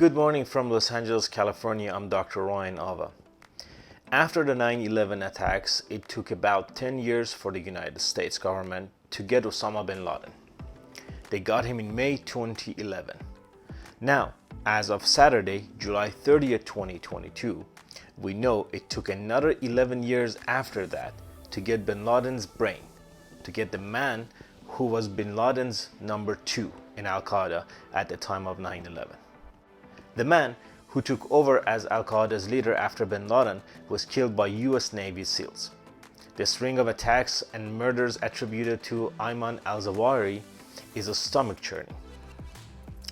Good morning from Los Angeles, California. I'm Dr. Ryan Ava. After the 9/11 attacks, it took about 10 years for the United States government to get Osama Bin Laden. They got him in May 2011. Now, as of Saturday, July 30th, 2022, we know it took another 11 years after that to get Bin Laden's brain, to get the man who was Bin Laden's number 2 in Al-Qaeda at the time of 9/11. The man who took over as Al-Qaeda's leader after Bin Laden was killed by US Navy SEALs. The string of attacks and murders attributed to Ayman Al-Zawahiri is a stomach churning.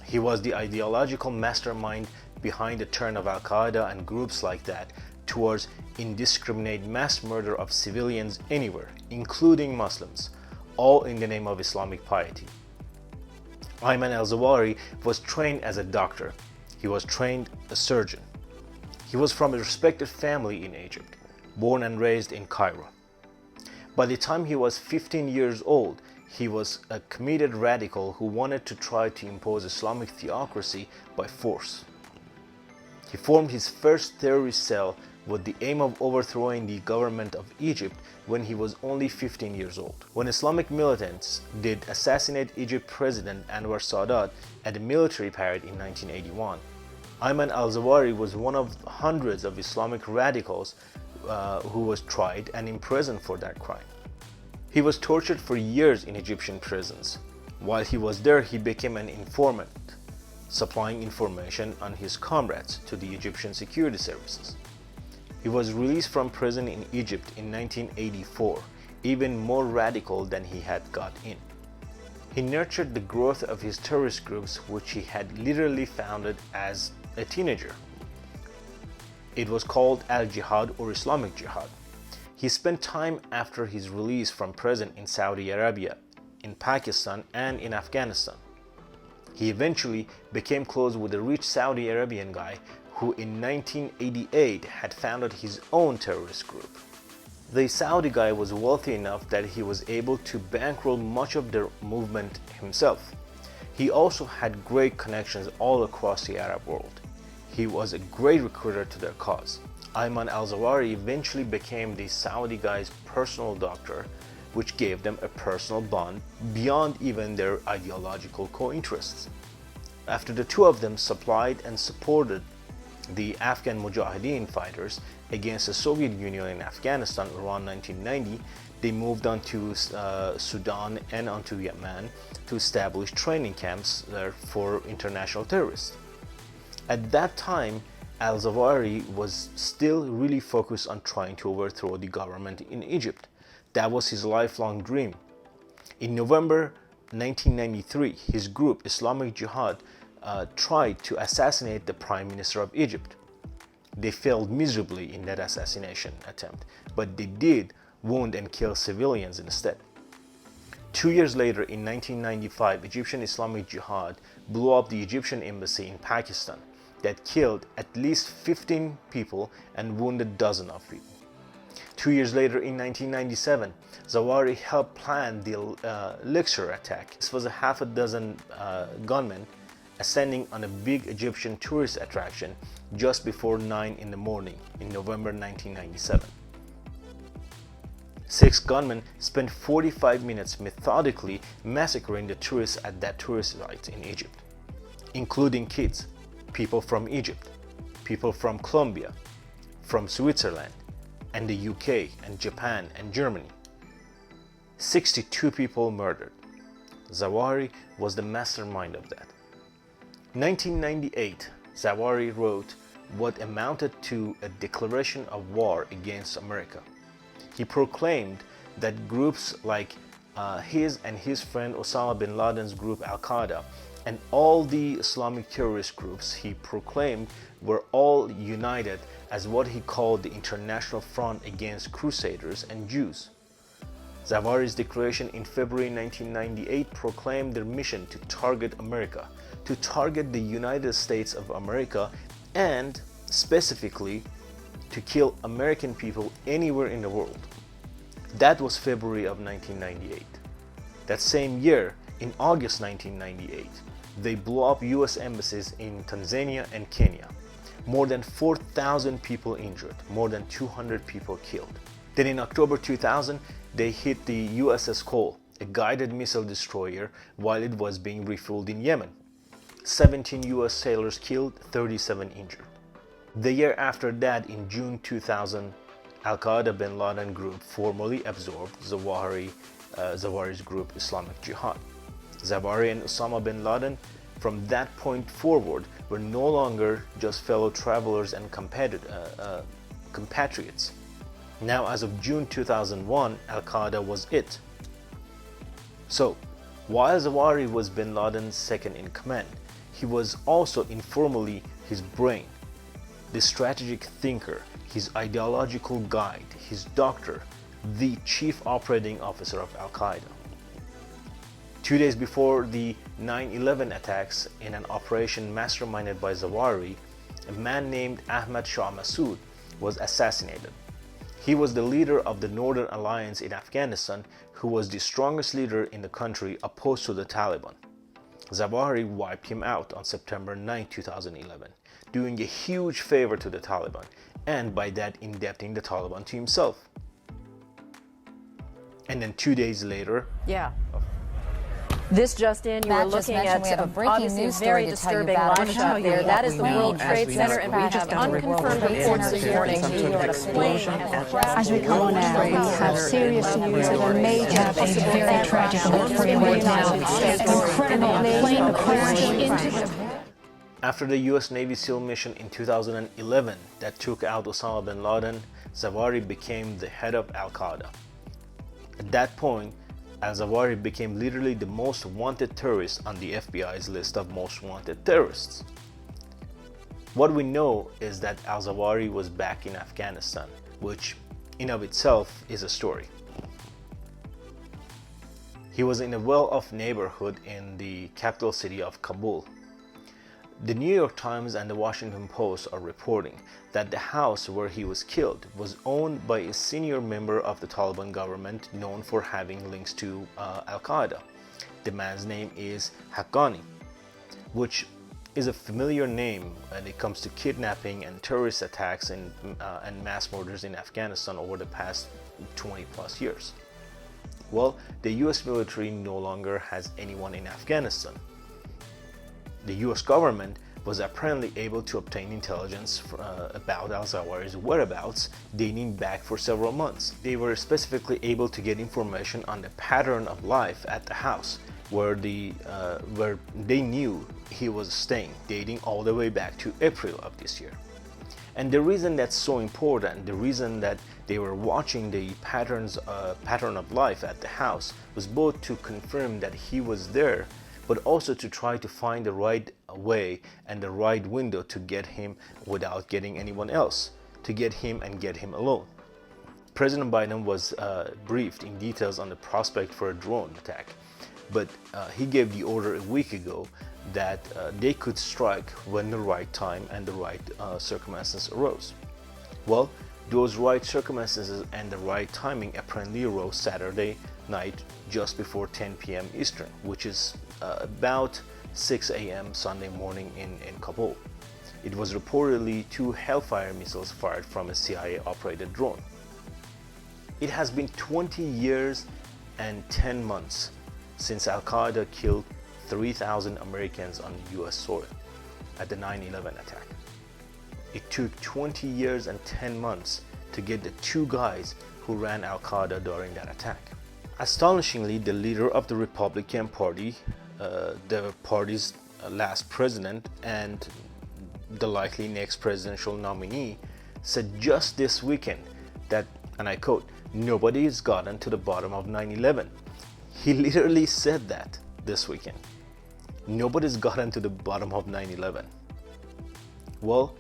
He was the ideological mastermind behind the turn of Al-Qaeda and groups like that towards indiscriminate mass murder of civilians anywhere, including Muslims, all in the name of Islamic piety. Ayman Al-Zawahiri was trained as a doctor. He was trained a surgeon. He was from a respected family in Egypt, born and raised in Cairo. By the time he was 15 years old, he was a committed radical who wanted to try to impose Islamic theocracy by force. He formed his first terrorist cell with the aim of overthrowing the government of Egypt when he was only 15 years old. When Islamic militants did assassinate Egypt President Anwar Sadat at a military parade in 1981, Ayman Al-Zawahiri was one of hundreds of Islamic radicals who was tried and imprisoned for that crime. He was tortured for years in Egyptian prisons. While he was there, he became an informant, supplying information on his comrades to the Egyptian security services. He was released from prison in Egypt in 1984, even more radical than he had got in. He nurtured the growth of his terrorist groups, which he had literally founded as a teenager. It was called Al-Jihad or Islamic Jihad. He spent time after his release from prison in Saudi Arabia, in Pakistan, and in Afghanistan. He eventually became close with a rich Saudi Arabian guy who in 1988 had founded his own terrorist group. The Saudi guy was wealthy enough that he was able to bankroll much of the movement himself. He also had great connections all across the Arab world. He was a great recruiter to their cause. Ayman Al-Zawahiri eventually became the Saudi guy's personal doctor, which gave them a personal bond beyond even their ideological co-interests. After the two of them supplied and supported the Afghan Mujahideen fighters against the Soviet Union in Afghanistan around 1990, they moved on to Sudan and onto Yemen to establish training camps there for international terrorists. At that time, Al-Zawahiri was still really focused on trying to overthrow the government in Egypt. That was his lifelong dream. In November 1993, his group, Islamic Jihad, tried to assassinate the Prime Minister of Egypt. They failed miserably in that assassination attempt, but they did wound and kill civilians instead. 2 years later, in 1995, Egyptian Islamic Jihad blew up the Egyptian embassy in Pakistan that killed at least 15 people and wounded dozens of people. 2 years later, in 1997, Zawahiri helped plan the Luxor attack. This was a half a dozen gunmen ascending on a big Egyptian tourist attraction just before 9 in the morning in November 1997. 6 gunmen spent 45 minutes methodically massacring the tourists at that tourist site in Egypt, including kids, people from Egypt, people from Colombia, from Switzerland, and the UK and Japan and Germany. 62 people murdered. Zawahiri was the mastermind of that. 1998, Zawahiri wrote what amounted to a declaration of war against America. He proclaimed that groups like his and his friend Osama Bin Laden's group Al-Qaeda and all the Islamic terrorist groups he proclaimed were all united as what he called the International Front Against Crusaders and Jews. Zawahiri's declaration in February 1998 proclaimed their mission to target America, to target the United States of America, and specifically to kill American people anywhere in the world. That was February of 1998. That same year, in August 1998, They blew up US embassies in Tanzania and Kenya. More than 4,000 people injured, more than 200 people killed. Then in October 2000, they hit the USS Cole, a guided missile destroyer, while it was being refueled in Yemen. 17 US sailors killed, 37 injured. The year after that, in June 2000, Al-Qaeda Bin Laden group formally absorbed Zawahiri's group Islamic Jihad. Zawahiri and Osama Bin Laden, from that point forward, were no longer just fellow travelers and compatriots. Now, as of June 2001, Al-Qaeda was it. So, while Zawahiri was Bin Laden's second in command, he was also informally his brain, the strategic thinker, his ideological guide, his doctor, the chief operating officer of Al-Qaeda. 2 days before the 9/11 attacks, in an operation masterminded by Zawahiri, a man named Ahmad Shah Massoud was assassinated. He was the leader of the Northern Alliance in Afghanistan, who was the strongest leader in the country opposed to the Taliban. Zawahiri wiped him out on September 9, 2011, doing a huge favor to the Taliban, and by that indebting the Taliban to himself. And then 2 days later, This just in, you were looking at obviously a very disturbing launch out there. That is the World Trade Center, and we have unconfirmed reports this morning that a plane As we come on air, we have serious news of a major, very tragic story right now. Incredible plane crash into after the US Navy SEAL mission in 2011 that took out Osama Bin Laden, Zawahiri became the head of Al-Qaeda. At that point, Al-Zawahiri became literally the most wanted terrorist on the FBI's list of most wanted terrorists. What we know is that Al-Zawahiri was back in Afghanistan, which in of itself is a story. He was in a well-off neighborhood in the capital city of Kabul. The New York Times and the Washington Post are reporting that the house where he was killed was owned by a senior member of the Taliban government known for having links to Al-Qaeda. The man's name is Haqqani, which is a familiar name when it comes to kidnapping and terrorist attacks and mass murders in Afghanistan over the past 20 plus years. Well, the US military no longer has anyone in Afghanistan. The US government was apparently able to obtain intelligence about Al-Zawahiri's whereabouts dating back for several months. They were specifically able to get information on the pattern of life at the house where they knew he was staying, dating all the way back to April of this year. And the reason that's so important, the reason that they were watching the pattern of life at the house, was both to confirm that he was there, but also to try to find the right way and the right window to get him without getting anyone else, to get him and get him alone. President Biden was briefed in details on the prospect for a drone attack, but he gave the order a week ago that they could strike when the right time and the right circumstances arose. Well, those right circumstances and the right timing apparently arose Saturday night just before 10 p.m. Eastern, which is about 6 a.m. Sunday morning in Kabul. It was reportedly 2 Hellfire missiles fired from a CIA-operated drone. It has been 20 years and 10 months since Al-Qaeda killed 3,000 Americans on US soil at the 9/11 attack. It took 20 years and 10 months to get the 2 guys who ran Al-Qaeda during that attack. Astonishingly, the leader of the Republican Party, the party's last president and the likely next presidential nominee, said just this weekend that, and I quote, "Nobody's gotten to the bottom of 9/11. He literally said that this weekend. Nobody's gotten to the bottom of 9/11. Well,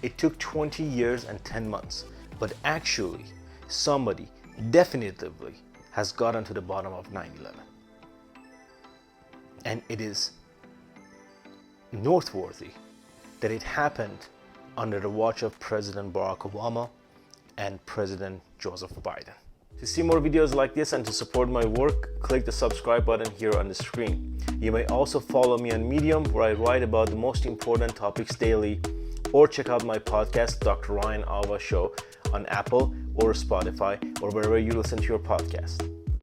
it took 20 years and 10 months, but actually somebody definitively has gotten to the bottom of 9/11. And it is noteworthy that it happened under the watch of President Barack Obama and President Joseph Biden. To see more videos like this and to support my work, click the subscribe button here on the screen. You may also follow me on Medium, where I write about the most important topics daily, or check out my podcast, Dr. Ryan Alva Show, on Apple or Spotify or wherever you listen to your podcast.